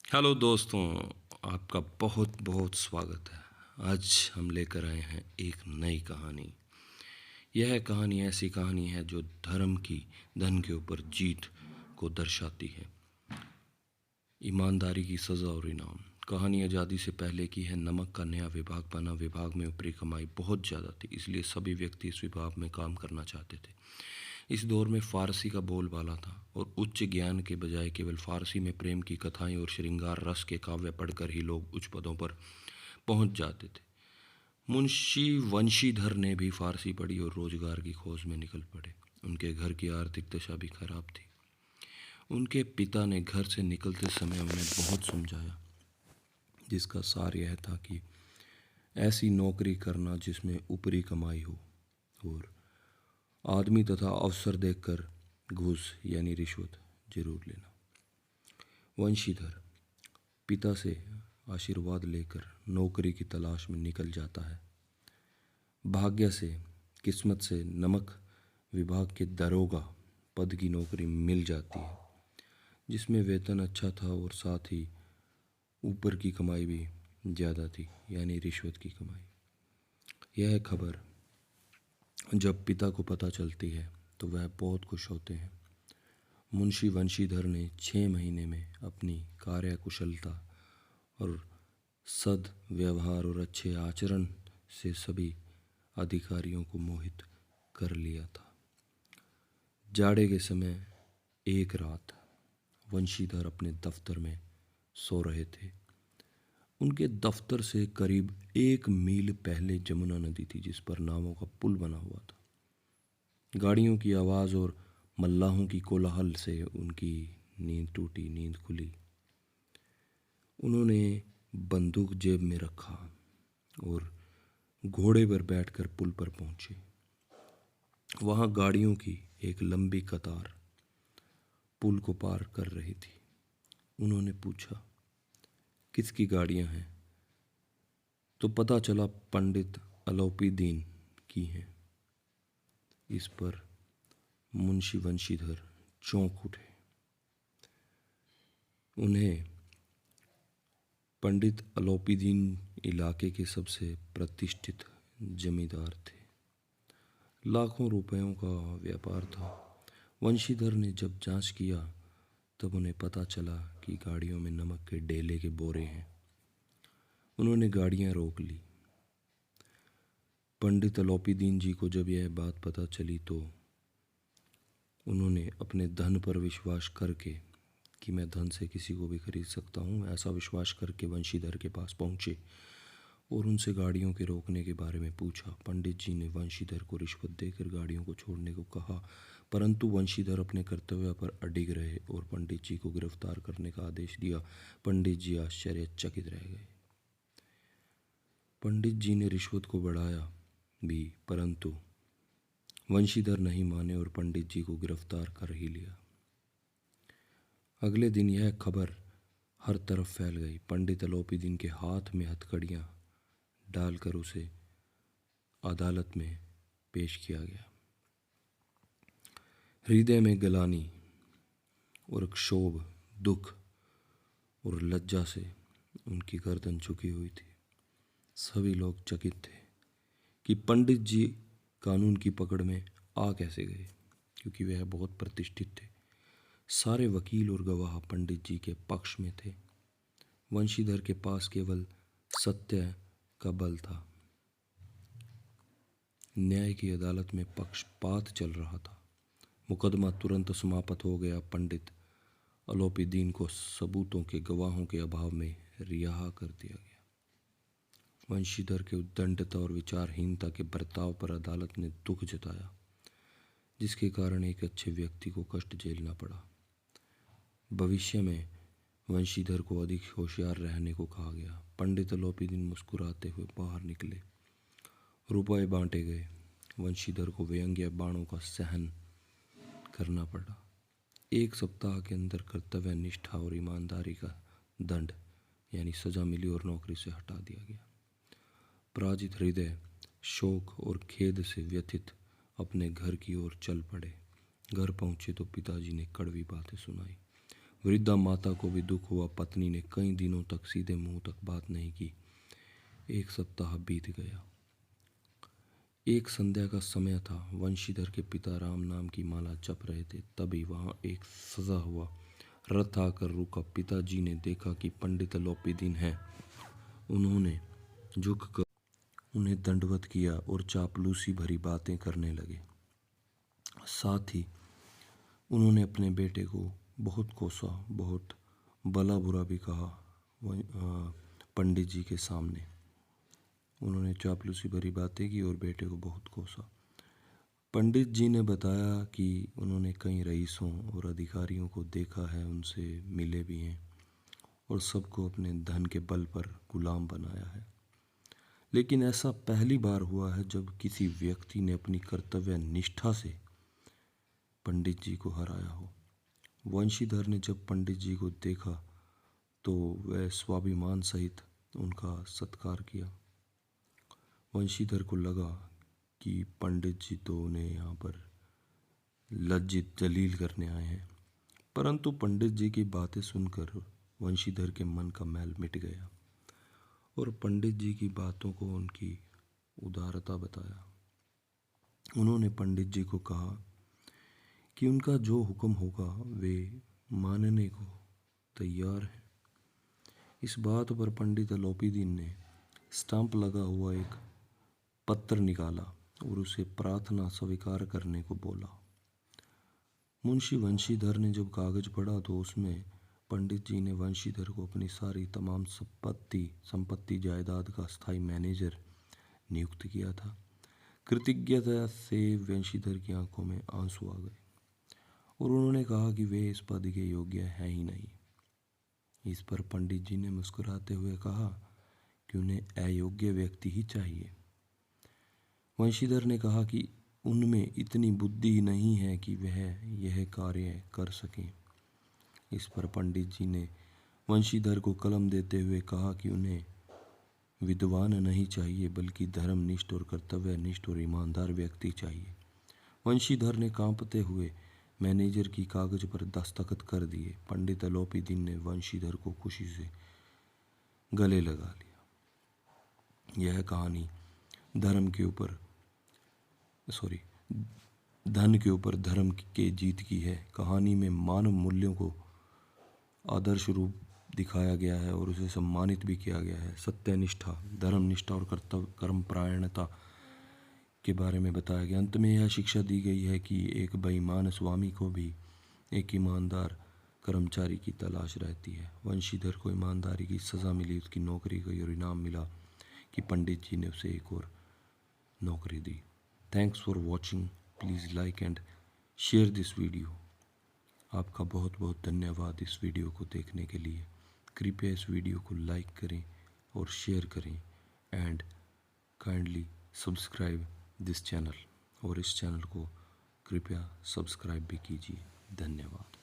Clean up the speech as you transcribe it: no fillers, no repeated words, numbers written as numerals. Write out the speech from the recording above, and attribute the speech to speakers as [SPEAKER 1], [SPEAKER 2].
[SPEAKER 1] Hello दोस्तों, आपका बहुत बहुत स्वागत है। आज हम लेकर आए हैं एक नई कहानी। यह कहानी ऐसी कहानी है जो धर्म की धन के ऊपर जीत को दर्शाती है। ईमानदारी की सज़ा और इनाम। कहानी आज़ादी से पहले की है। नमक का नया विभाग बना। विभाग में ऊपरी कमाई बहुत ज़्यादा थी, इसलिए सभी व्यक्ति इस विभाग में काम करना चाहते थे। इस दौर में फ़ारसी का बोलबाला था और उच्च ज्ञान के बजाय केवल फ़ारसी में प्रेम की कथाएं और श्रृंगार रस के काव्य पढ़कर ही लोग उच्च पदों पर पहुंच जाते थे। मुंशी वंशीधर ने भी फ़ारसी पढ़ी और रोजगार की खोज में निकल पड़े। उनके घर की आर्थिक दशा भी खराब थी। उनके पिता ने घर से निकलते समय उन्हें बहुत समझाया, जिसका सार यह था कि ऐसी नौकरी करना जिसमें ऊपरी कमाई हो और आदमी तथा अवसर देखकर घूस यानी रिश्वत जरूर लेना। वंशीधर पिता से आशीर्वाद लेकर नौकरी की तलाश में निकल जाता है। भाग्य से, किस्मत से नमक विभाग के दरोगा पद की नौकरी मिल जाती है, जिसमें वेतन अच्छा था और साथ ही ऊपर की कमाई भी ज़्यादा थी, यानी रिश्वत की कमाई। यह खबर जब पिता को पता चलती है तो वह बहुत खुश होते हैं। मुंशी वंशीधर ने 6 महीने में अपनी कार्यकुशलता और सद व्यवहार और अच्छे आचरण से सभी अधिकारियों को मोहित कर लिया था। जाड़े के समय एक रात वंशीधर अपने दफ्तर में सो रहे थे। उनके दफ्तर से करीब 1 मील पहले जमुना नदी थी, जिस पर नावों का पुल बना हुआ था। गाड़ियों की आवाज़ और मल्लाहों की कोलाहल से उनकी नींद टूटी, नींद खुली। उन्होंने बंदूक जेब में रखा और घोड़े पर बैठकर पुल पर पहुंचे। वहां गाड़ियों की एक लंबी कतार पुल को पार कर रही थी। उन्होंने पूछा, किसकी गाड़ियां हैं? तो पता चला पंडित अलौपीदीन की हैं। इस पर मुंशी वंशीधर चौंक उठे। उन्हें पंडित अलौपीदीन इलाके के सबसे प्रतिष्ठित जमींदार थे। लाखों रुपयों का व्यापार था। वंशीधर ने जब जांच किया तब उन्हें पता चला कि गाड़ियों में नमक के डेले के बोरे हैं। उन्होंने गाड़ियां रोक ली। पंडित अलौपीदीन जी को जब यह बात पता चली तो उन्होंने अपने धन पर विश्वास करके कि मैं धन से किसी को भी खरीद सकता हूँ, ऐसा विश्वास करके वंशीधर के पास पहुँचे और उनसे गाड़ियों के रोकने के बारे में पूछा। पंडित जी ने वंशीधर को रिश्वत देकर गाड़ियों को छोड़ने को कहा, परंतु वंशीधर अपने कर्तव्य पर अडिग रहे और पंडित जी को गिरफ्तार करने का आदेश दिया। पंडित जी आश्चर्यचकित रह गए। पंडित जी ने रिश्वत को बढ़ाया भी, परंतु वंशीधर नहीं माने और पंडित जी को गिरफ्तार कर ही लिया। अगले दिन यह खबर हर तरफ फैल गई। पंडित अलौपीदीन के हाथ में हथकड़ियाँ डालकर उसे अदालत में पेश किया गया। हृदय में गलानी और क्षोभ, दुख और लज्जा से उनकी गर्दन झुकी हुई थी। सभी लोग चकित थे कि पंडित जी कानून की पकड़ में आ कैसे गए, क्योंकि वह बहुत प्रतिष्ठित थे। सारे वकील और गवाह पंडित जी के पक्ष में थे। वंशीधर के पास केवल सत्य का बल था। न्याय की अदालत में पक्षपात चल रहा था। मुकदमा तुरंत समाप्त हो गया। पंडित अलौपीदीन को सबूतों के, गवाहों के अभाव में रिहा कर दिया गया। वंशीधर के उद्दंडता और विचारहीनता के बर्ताव पर अदालत ने दुख जताया, जिसके कारण एक अच्छे व्यक्ति को कष्ट झेलना पड़ा। भविष्य में वंशीधर को अधिक होशियार रहने को कहा गया। पंडित अलौपीदीन मुस्कुराते हुए बाहर निकले। रुपए बांटे गए। वंशीधर को व्यंग्य बाणों का सहन करना पड़ा। 1 सप्ताह के अंदर कर्तव्य निष्ठा और ईमानदारी का दंड यानी सजा मिली और नौकरी से हटा दिया गया। पराजित हृदय शोक और खेद से व्यथित अपने घर की ओर चल पड़े। घर पहुंचे तो पिताजी ने कड़वी बातें सुनाई। वृद्धा माता को भी दुख हुआ। पत्नी ने कई दिनों तक सीधे मुंह तक बात नहीं की। एक सप्ताह बीत गया। एक संध्या का समय था। वंशीधर के पिता राम नाम की माला जप रहे थे। तभी वहां एक सजा हुआ रथ आकर रुका। पिताजी ने देखा कि पंडित लोपीदीन है। उन्होंने झुककर उन्हें दंडवत किया और चापलूसी भरी बातें करने लगे। साथ ही उन्होंने अपने बेटे को बहुत कोसा, बहुत भला बुरा भी कहा। पंडित जी के सामने उन्होंने चापलूसी भरी बातें की और बेटे को बहुत कोसा। पंडित जी ने बताया कि उन्होंने कई रईसों और अधिकारियों को देखा है, उनसे मिले भी हैं और सबको अपने धन के बल पर गुलाम बनाया है। लेकिन ऐसा पहली बार हुआ है जब किसी व्यक्ति ने अपनी कर्तव्य निष्ठा से पंडित जी को हराया हो। वंशीधर ने जब पंडित जी को देखा तो वह स्वाभिमान सहित उनका सत्कार किया। वंशीधर को लगा कि पंडित जी तो उन्हें यहाँ पर लज्जित जलील करने आए हैं, परंतु पंडित जी की बातें सुनकर वंशीधर के मन का मैल मिट गया और पंडित जी की बातों को उनकी उदारता बताया। उन्होंने पंडित जी को कहा कि उनका जो हुक्म होगा वे मानने को तैयार हैं। इस बात पर पंडित लोपीदीन ने स्टाम्प लगा हुआ एक पत्र निकाला और उसे प्रार्थना स्वीकार करने को बोला। मुंशी वंशीधर ने जब कागज पढ़ा तो उसमें पंडित जी ने वंशीधर को अपनी सारी तमाम संपत्ति जायदाद का स्थायी मैनेजर नियुक्त किया था। कृतज्ञता से वंशीधर की आंखों में आंसू आ गए और उन्होंने कहा कि वे इस पद के योग्य हैं ही नहीं। इस पर पंडित जी ने मुस्कुराते हुए कहा कि उन्हें अयोग्य व्यक्ति ही चाहिए। वंशीधर ने कहा कि उनमें इतनी बुद्धि नहीं है कि वह यह कार्य कर सकें। इस पर पंडित जी ने वंशीधर को कलम देते हुए कहा कि उन्हें विद्वान नहीं चाहिए बल्कि धर्मनिष्ठ और कर्तव्यनिष्ठ और ईमानदार व्यक्ति चाहिए। वंशीधर ने कांपते हुए मैनेजर की कागज पर दस्तखत कर दिए। पंडित लोपीदीन ने वंशीधर को खुशी से गले लगा लिया। यह कहानी धन के ऊपर धर्म के जीत की है। कहानी में मानव मूल्यों को आदर्श रूप दिखाया गया है और उसे सम्मानित भी किया गया है। सत्यनिष्ठा, धर्मनिष्ठा और कर्मपरायणता के बारे में बताया गया। अंत में यह शिक्षा दी गई है कि एक बेईमान स्वामी को भी एक ईमानदार कर्मचारी की तलाश रहती है। वंशीधर को ईमानदारी की सज़ा मिली, उसकी नौकरी गई और इनाम मिला कि पंडित जी ने उसे एक और नौकरी दी। Thanks for watching. Please like and share this video. आपका बहुत बहुत धन्यवाद इस वीडियो को देखने के लिए। कृपया इस वीडियो को लाइक करें और शेयर करें and kindly subscribe this channel, और इस चैनल को कृपया सब्सक्राइब भी कीजिए। धन्यवाद।